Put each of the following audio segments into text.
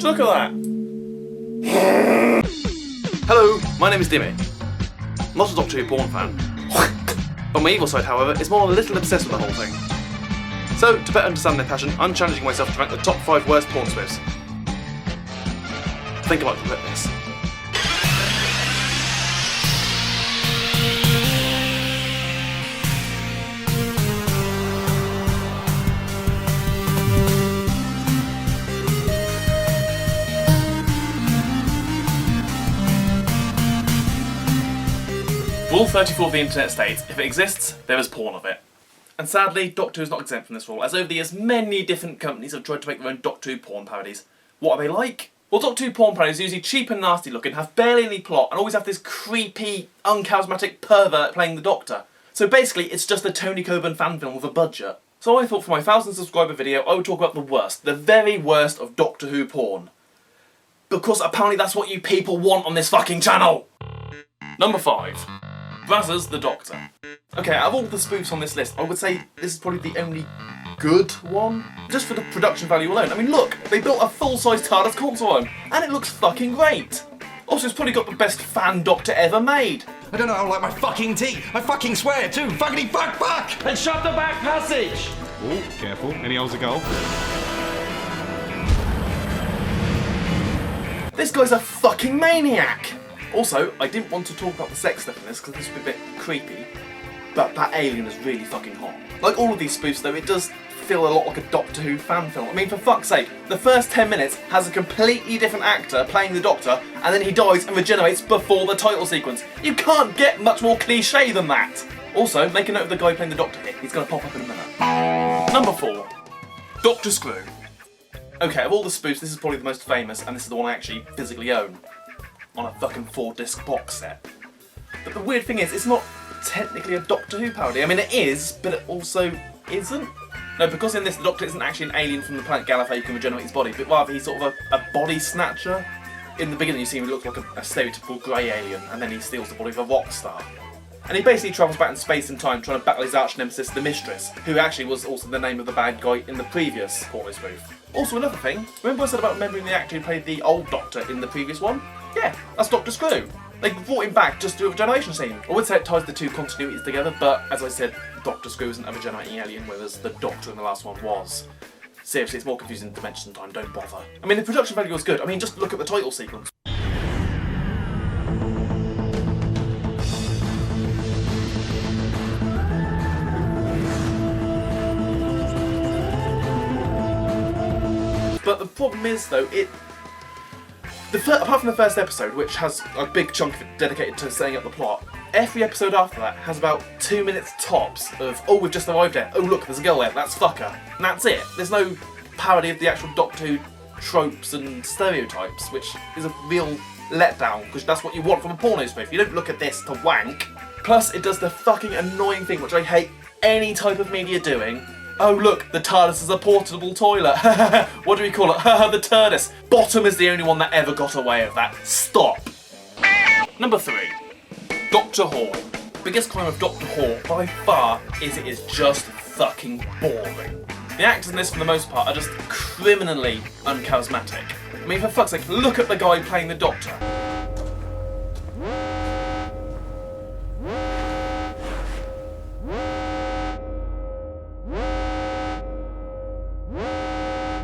Look at that! Hello, my name is Dimmy. Not a Doctor Who porn fan. On my evil side, however, is more a little obsessed with the whole thing. So, to better understand their passion, I'm challenging myself to rank the top 5 worst porn spoofs. Think about this. Rule 34 of the internet states, if it exists, there is porn of it. And sadly, Doctor Who is not exempt from this rule, as over the years many different companies have tried to make their own Doctor Who porn parodies. What are they like? Well, Doctor Who porn parodies are usually cheap and nasty looking, have barely any plot, and always have this creepy, uncharismatic pervert playing the Doctor. So basically, it's just a Tony Coburn fan film with a budget. So I thought for my 1,000 subscriber video, I would talk about the worst, the very worst of Doctor Who porn. Because apparently that's what you people want on this fucking channel! Number 5. Brazzers the Doctor. Okay, out of all the spoofs on this list, I would say this is probably the only good one. Just for the production value alone. I mean, look, they built a full-size TARDIS console home, and it looks fucking great. Also, it's probably got the best fan Doctor ever made. I don't know how I like my fucking tea. I fucking swear too. Fuckity fuck! And shut the back passage! Oh, careful. Any holes a goal? This guy's a fucking maniac! Also, I didn't want to talk about the sex stuff in this because this would be a bit creepy, but that alien is really fucking hot. Like all of these spoofs though, it does feel a lot like a Doctor Who fan film. I mean, for fuck's sake, the first 10 minutes has a completely different actor playing the Doctor, and then he dies and regenerates before the title sequence. You can't get much more cliche than that! Also, make a note of the guy playing the Doctor here. He's going to pop up in a minute. Number 4. Doctor Screw. Okay, of all the spoofs, this is probably the most famous, and this is the one I actually physically own. On a fucking 4-disc box set. But the weird thing is, it's not technically a Doctor Who parody. I mean, it is, but it also isn't. No, because in this, the Doctor isn't actually an alien from the planet Gallifrey who can regenerate his body, but rather he's sort of a body snatcher. In the beginning, you see him look like a stereotypical grey alien, and then he steals the body of a rock star. And he basically travels back in space and time trying to battle his arch nemesis, the Mistress, who actually was also the name of the bad guy in the previous porno spoof. Also, another thing, remember I said about remembering the actor who played the old Doctor in the previous one? Yeah, that's Dr. Screw. They brought him back just to do a regeneration scene. I would say it ties the two continuities together, but as I said, Dr. Screw isn't a regenerating alien, whereas the Doctor in the last one was. Seriously, it's more confusing than Dimension Time, don't bother. I mean, the production value was good. I mean, just look at the title sequence. But the problem is, though, apart from the first episode, which has a big chunk of it dedicated to setting up the plot, every episode after that has about 2 minutes tops of, oh, we've just arrived there, oh look, there's a girl there, that's fucker. And that's it. There's no parody of the actual Doctor Who tropes and stereotypes, which is a real letdown, because that's what you want from a porno spoof. You don't look at this to wank. Plus, it does the fucking annoying thing, which I hate any type of media doing. Oh look, the TARDIS is a portable toilet. What do we call it? The TARDIS. Bottom is the only one that ever got away with that. Stop. Number 3. Doctor Who. Biggest crime of Doctor Who by far is it is just fucking boring. The actors in this for the most part are just criminally uncharismatic. I mean, for fuck's sake, look at the guy playing the Doctor.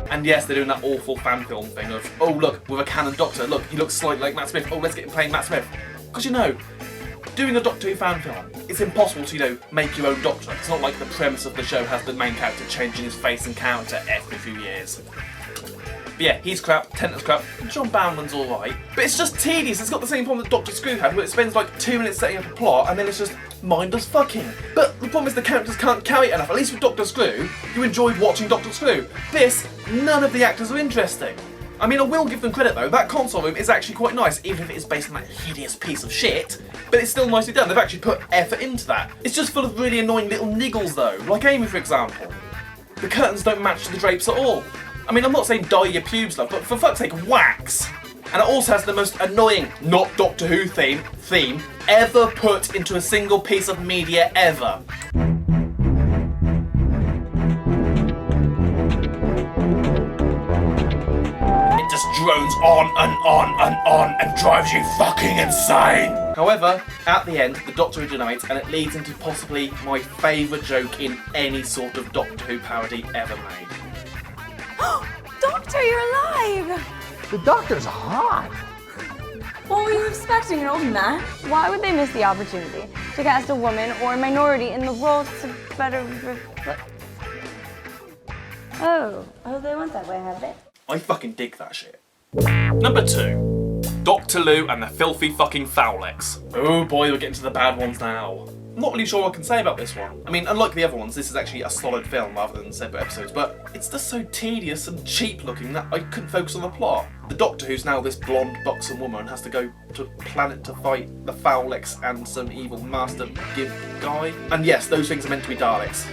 And yes, they're doing that awful fan film thing of, oh look, with a canon Doctor, look, he looks slightly like Matt Smith, oh let's get him playing Matt Smith. Because you know, doing a Doctor Who fan film, it's impossible to, you know, make your own Doctor. It's not like the premise of the show has the main character changing his face and character every few years. But yeah, he's crap, Tennant's crap, John Barrowman's alright, but it's just tedious. It's got the same problem that Doctor Screw had, where it spends like 2 minutes setting up a plot and then it's just mindless fucking. But the problem is the characters can't carry it enough. At least with Doctor Screw, you enjoyed watching Doctor Screw. This, none of the actors are interesting. I mean, I will give them credit though, that console room is actually quite nice, even if it is based on that hideous piece of shit, but it's still nicely done. They've actually put effort into that. It's just full of really annoying little niggles though, like Amy for example. The curtains don't match the drapes at all. I mean, I'm not saying dye your pubes love, but for fuck's sake, wax! And it also has the most annoying, not Doctor Who theme ever put into a single piece of media ever. It just drones on and drives you fucking insane. However, at the end, the Doctor regenerates and it leads into possibly my favourite joke in any sort of Doctor Who parody ever made. Doctor, you're alive! The Doctor's hot. What were you expecting, an old man? Why would they miss the opportunity to cast a woman or a minority in the role to better reflect? Oh, they went that way, have they? I fucking dig that shit. Number 2. Dr. Lou and the filthy fucking Fowlex. Oh boy, we're getting to the bad ones now. I'm not really sure what I can say about this one. I mean, unlike the other ones, this is actually a solid film rather than separate episodes, but it's just so tedious and cheap looking that I couldn't focus on the plot. The Doctor, who's now this blonde, buxom woman, has to go to a planet to fight the Fowlex and some evil Master Gib guy. And yes, those things are meant to be Daleks.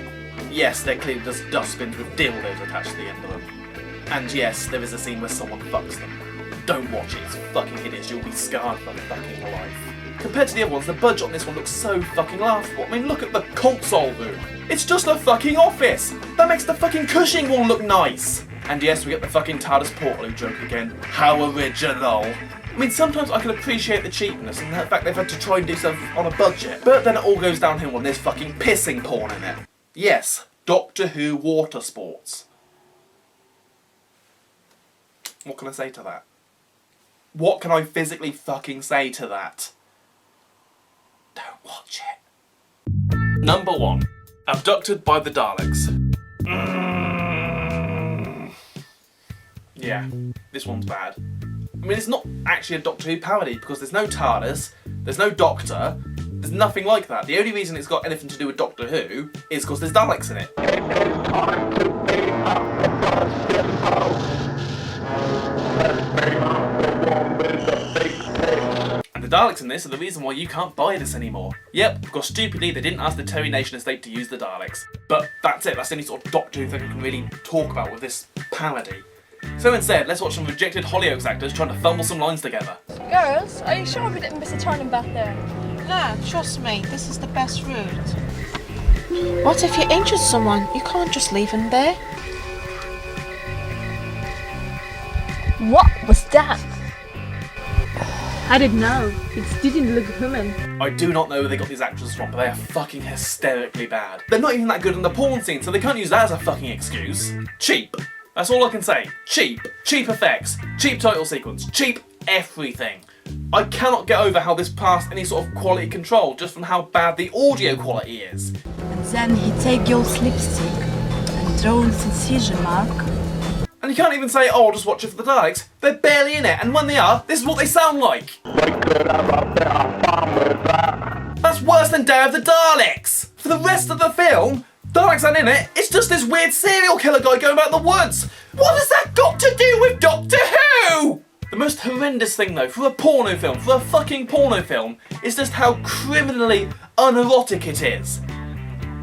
Yes, they're clearly just dustbins with dildos attached to the end of them. And yes, there is a scene where someone fucks them. Don't watch it, it's fucking hideous, you'll be scarred for fucking life. Compared to the other ones, the budget on this one looks so fucking laughable. I mean, look at the console room. It's just a fucking office. That makes the fucking Cushing wall look nice. And yes, we get the fucking TARDIS Portal joke again. How original. I mean, sometimes I can appreciate the cheapness and the fact they've had to try and do something on a budget. But then it all goes downhill when there's fucking pissing porn in it. Yes, Doctor Who water sports. What can I say to that? What can I physically fucking say to that? Don't watch it. Number 1. Abducted by the Daleks. Yeah, this one's bad. I mean, it's not actually a Doctor Who parody because there's no TARDIS, there's no Doctor, there's nothing like that. The only reason it's got anything to do with Doctor Who is because there's Daleks in it. And the Daleks in this are the reason why you can't buy this anymore. Yep, because stupidly they didn't ask the Terry Nation estate to use the Daleks. But that's it, that's the only sort of Doctor Who thing we can really talk about with this parody. So instead, let's watch some rejected Hollyoaks actors trying to fumble some lines together. Girls, are you sure we didn't miss a turning back there? No, trust me, this is the best route. What if you're injured someone? You can't just leave him there. What was that? I didn't know. It didn't look human. I do not know where they got these actors from, but they are fucking hysterically bad. They're not even that good in the porn scene, so they can't use that as a fucking excuse. Cheap. That's all I can say. Cheap. Cheap effects. Cheap title sequence. Cheap everything. I cannot get over how this passed any sort of quality control just from how bad the audio quality is. And then he take your lipstick and draw its incision mark. And you can't even say, oh, I'll just watch it for the Daleks. They're barely in it, and when they are, this is what they sound like. That's worse than Day of the Daleks. For the rest of the film, Daleks aren't in it, it's just this weird serial killer guy going about the woods. What has that got to do with Doctor Who? The most horrendous thing though, for a porno film, for a fucking porno film, is just how criminally unerotic it is.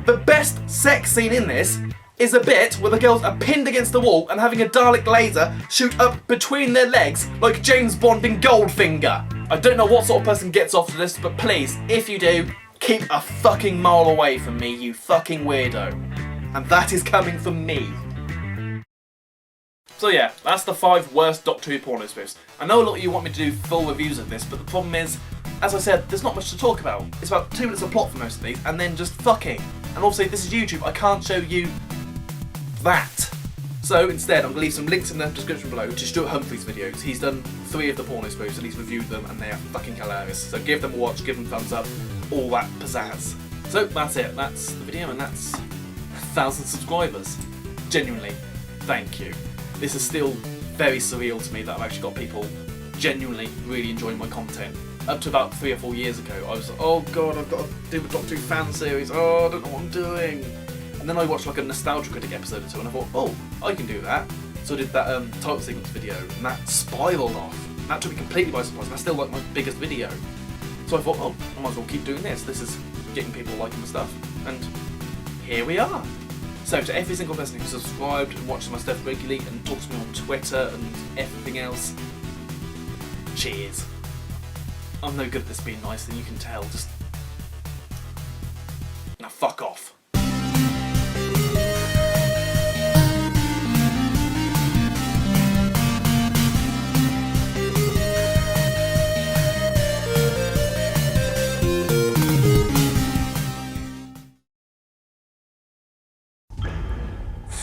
The best sex scene in this is a bit where the girls are pinned against the wall and having a Dalek laser shoot up between their legs like James Bond in Goldfinger. I don't know what sort of person gets off to this, but please, if you do, keep a fucking mile away from me, you fucking weirdo. And that is coming from me. So yeah, that's the 5 worst Doctor Who porno spoofs. I know a lot of you want me to do full reviews of this, but the problem is, as I said, there's not much to talk about. It's about 2 minutes of plot for most of these, and then just fucking. And also, this is YouTube, I can't show you that. So instead, I'm going to leave some links in the description below to Stuart Humphrey's videos. He's done 3 of the porno spoofs, and he's reviewed them, and they are fucking hilarious. So give them a watch, give them thumbs up, all that pizzazz. So that's it, that's the video, and that's 1,000 subscribers. Genuinely, thank you. This is still very surreal to me that I've actually got people genuinely really enjoying my content. Up to about 3 or 4 years ago, I was like, oh god, I've got to do a Doctor Who fan series, oh, I don't know what I'm doing. And then I watched like a Nostalgia Critic episode or 2 and I thought, oh, I can do that. So I did that title sequence video and that spiraled off. That took me completely by surprise and that's still like my biggest video. So I thought, oh, I might as well keep doing this. This is getting people liking the stuff. And here we are. So to every single person who's subscribed and watches my stuff regularly and talks to me on Twitter and everything else, cheers. I'm no good at this being nice, and you can tell. Just now, fuck off.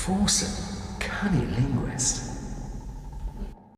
Forcing, cunning linguist.